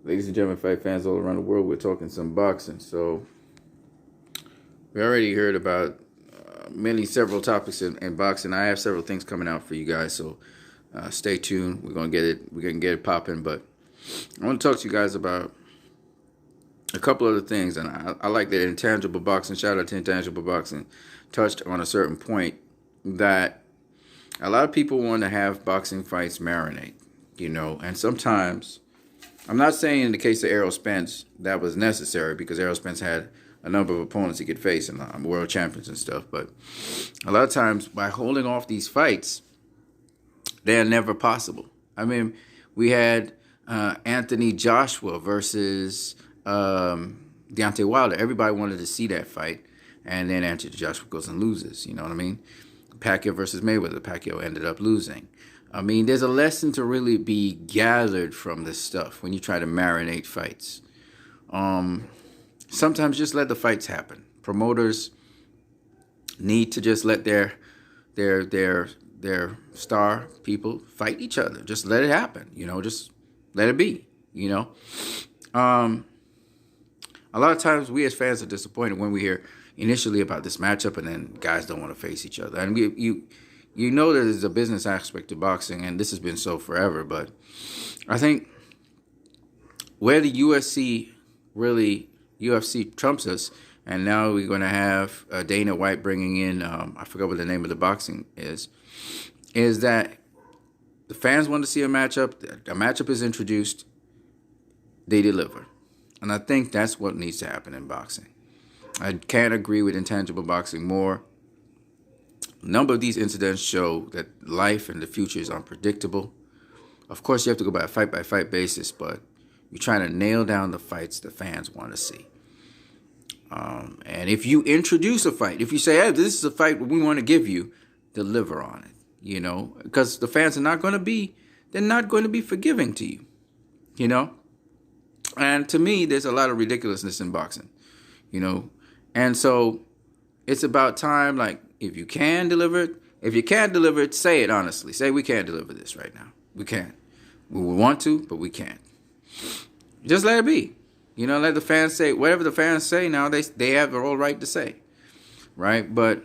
Ladies and gentlemen, fight fans all around the world, we're talking some boxing. So we already heard about several topics in boxing. I have several things coming out for you guys, so stay tuned. We're gonna get it. We're gonna get it popping. But I want to talk to you guys about a couple other things, and I like that Intangible Boxing. Shout out to Intangible Boxing. Touched on a certain point that a lot of people want to have boxing fights marinate, and sometimes. I'm not saying in the case of Errol Spence that was necessary because Errol Spence had a number of opponents he could face and world champions and stuff. But a lot of times by holding off these fights, they're never possible. I mean, we had Anthony Joshua versus Deontay Wilder. Everybody wanted to see that fight. And then Anthony Joshua goes and loses. You know what I mean? Pacquiao versus Mayweather. Pacquiao ended up losing. I mean, there's a lesson to really be gathered from this stuff when you try to marinate fights. Sometimes just let the fights happen. Promoters need to just let their star people fight each other. Just let it happen. Just let it be. A lot of times we as fans are disappointed when we hear initially about this matchup and then guys don't want to face each other. And you know that there's a business aspect to boxing, and this has been so forever. But I think where the UFC trumps us, and now we're going to have Dana White bringing in, I forgot what the name of the boxing is that the fans want to see a matchup. A matchup is introduced, they deliver. And I think that's what needs to happen in boxing. I can't agree with Intangible Boxing more. A number of these incidents show that life and the future is unpredictable. Of course, you have to go by a fight-by-fight basis, but you're trying to nail down the fights the fans want to see. And if you introduce a fight, if you say, hey, this is a fight we want to give you, deliver on it, because the fans are not going to be forgiving to you, And to me, there's a lot of ridiculousness in boxing, And so it's about time, like, if you can deliver it, if you can't deliver it, say it honestly. Say we can't deliver this right now. We can't. We would want to, but we can't. Just let it be. Let the fans say whatever the fans say now. They have their whole right to say, right? But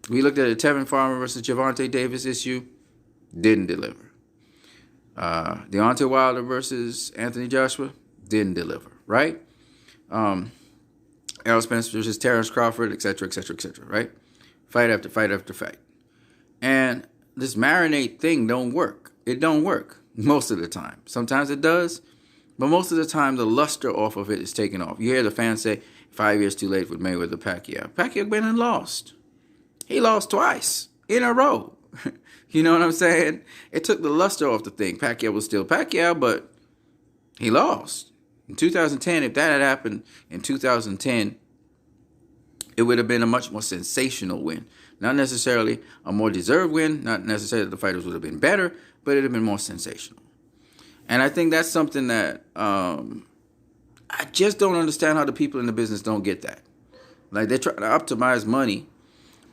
we looked at the Tevin Farmer versus Gervonta Davis issue, didn't deliver. Deontay Wilder versus Anthony Joshua, didn't deliver, right? Errol Spence versus Terrence Crawford, etc., etc., etc., right? Fight after fight after fight. And this marinate thing don't work. It don't work most of the time. Sometimes it does, but most of the time the luster off of it is taken off. You hear the fans say, 5 years too late with Mayweather Pacquiao. Pacquiao went and lost. He lost twice in a row. You know what I'm saying? It took the luster off the thing. Pacquiao was still Pacquiao, but he lost. In 2010, if that had happened in 2010, it would have been a much more sensational win. Not necessarily a more deserved win, not necessarily the fighters would have been better, but it would have been more sensational. And I think that's something that I just don't understand how the people in the business don't get that. Like, they're trying to optimize money,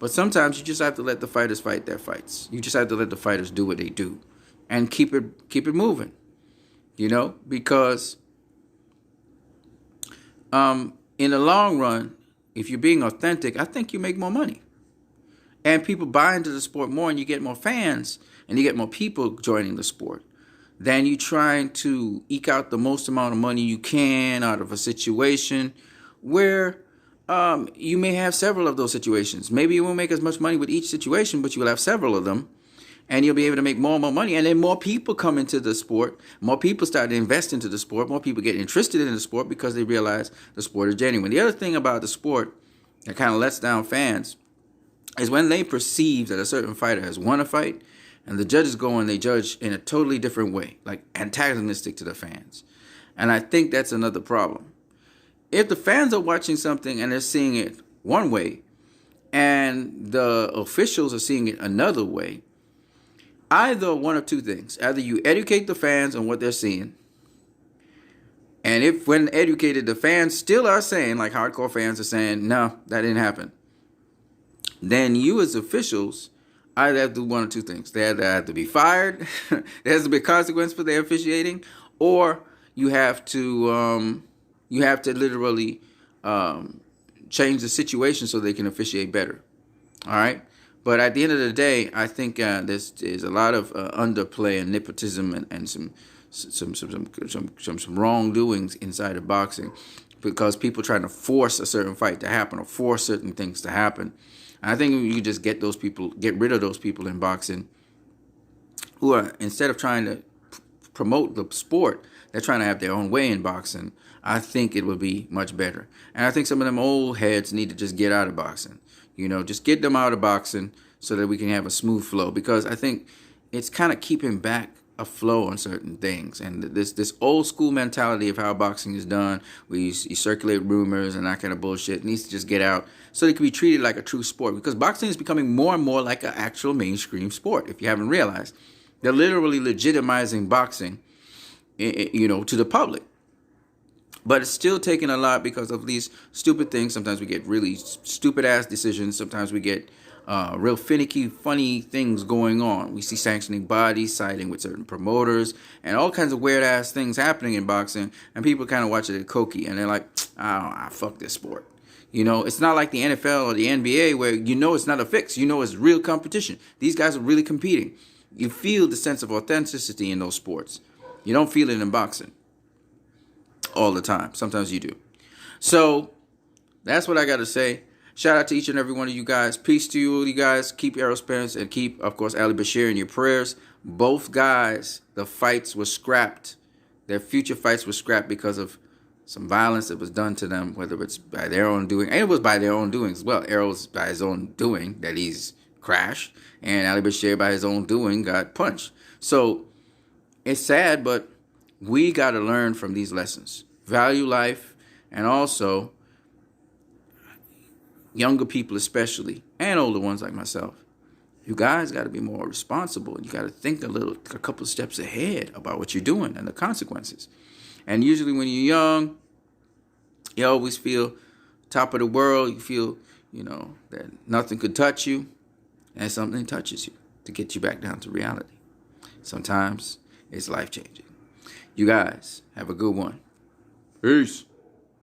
but sometimes you just have to let the fighters fight their fights. You just have to let the fighters do what they do and keep it moving, because in the long run, if you're being authentic, I think you make more money. And people buy into the sport more, and you get more fans, and you get more people joining the sport than you trying to eke out the most amount of money you can out of a situation where you may have several of those situations. Maybe you won't make as much money with each situation, but you will have several of them, and you'll be able to make more and more money. And then more people come into the sport. More people start to invest into the sport. More people get interested in the sport because they realize the sport is genuine. The other thing about the sport that kind of lets down fans is when they perceive that a certain fighter has won a fight and the judges go and they judge in a totally different way, like antagonistic to the fans. And I think that's another problem. If the fans are watching something and they're seeing it one way and the officials are seeing it another way, either one of two things. Either you educate the fans on what they're seeing, and if when educated the fans still are saying, like hardcore fans are saying, no, that didn't happen, then you as officials either have to do one or two things. They either have to be fired, there has to be a consequence for their officiating, or you have to literally change the situation so they can officiate better. All right. But at the end of the day, I think there's a lot of underplay and nepotism and some wrongdoings inside of boxing, because people trying to force a certain fight to happen or force certain things to happen. And I think you just get rid of those people in boxing who are, instead of trying to promote the sport, they're trying to have their own way in boxing. I think it would be much better. And I think some of them old heads need to just get out of boxing. Just get them out of boxing so that we can have a smooth flow. Because I think it's kind of keeping back a flow on certain things. And this old school mentality of how boxing is done, where you circulate rumors and that kind of bullshit, needs to just get out so it can be treated like a true sport. Because boxing is becoming more and more like an actual mainstream sport, if you haven't realized. They're literally legitimizing boxing, to the public. But it's still taking a lot because of these stupid things. Sometimes we get really stupid-ass decisions. Sometimes we get real finicky, funny things going on. We see sanctioning bodies siding with certain promoters and all kinds of weird-ass things happening in boxing. And people kind of watch it at Koki, and they're like, fuck this sport. It's not like the NFL or the NBA where it's not a fix. It's real competition. These guys are really competing. You feel the sense of authenticity in those sports. You don't feel it in boxing all the time. Sometimes you do. So that's what I got to say. Shout out to each and every one of you guys. Peace to you guys. Keep Errol Spence and keep, of course, Ali Bashir in your prayers. Both guys, the fights were scrapped. Their future fights were scrapped because of some violence that was done to them, whether it's by their own doing. And it was by their own doing as well. Errol's by his own doing that he's crashed. And Ali Bashir, by his own doing, got punched. So it's sad, but we got to learn from these lessons. Value life, and also younger people especially, and older ones like myself. You guys got to be more responsible. You got to think a couple steps ahead about what you're doing and the consequences. And usually when you're young, you always feel top of the world. You feel, that nothing could touch you. And something touches you to get you back down to reality. Sometimes it's life-changing. You guys have a good one. Peace.